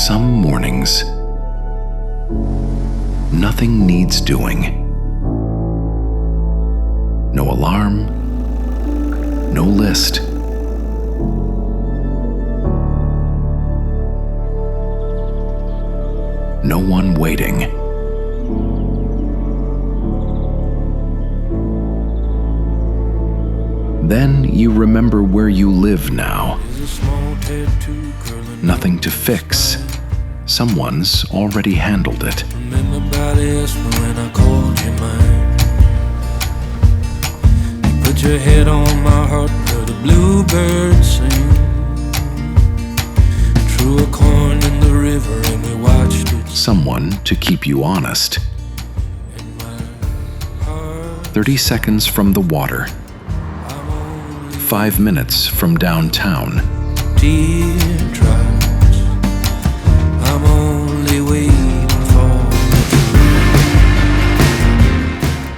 Some mornings, nothing needs doing. No alarm, no list. No one waiting. Then you remember where you live now. Nothing to fix. Someone's already handled it. When I called you mine, you put your head on my heart where the bluebirds sing. Threw a corn in the river and we watched it. Someone to keep you honest. 30 seconds from the water. 5 minutes from downtown. Teardrops, I'm only waiting for the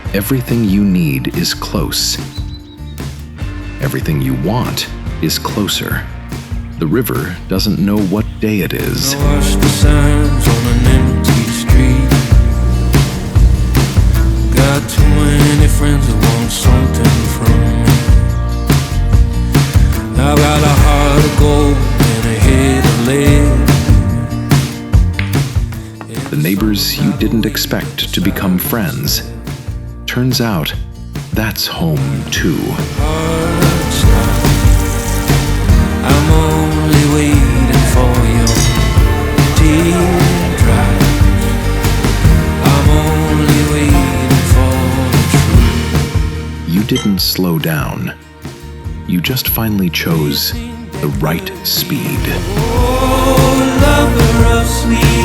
truth. Everything you need is close. Everything you want is closer. The river doesn't know what day it is. Watch the signs on an empty street. Got too many friends that want something from me. I got a heart of gold and a head of lead. The neighbors you didn't expect to become friends. Turns out, that's home too. I'm only waiting for your teardrops. I'm only waiting for the truth. You didn't slow down. You just finally chose the right speed. Oh, lover of sweet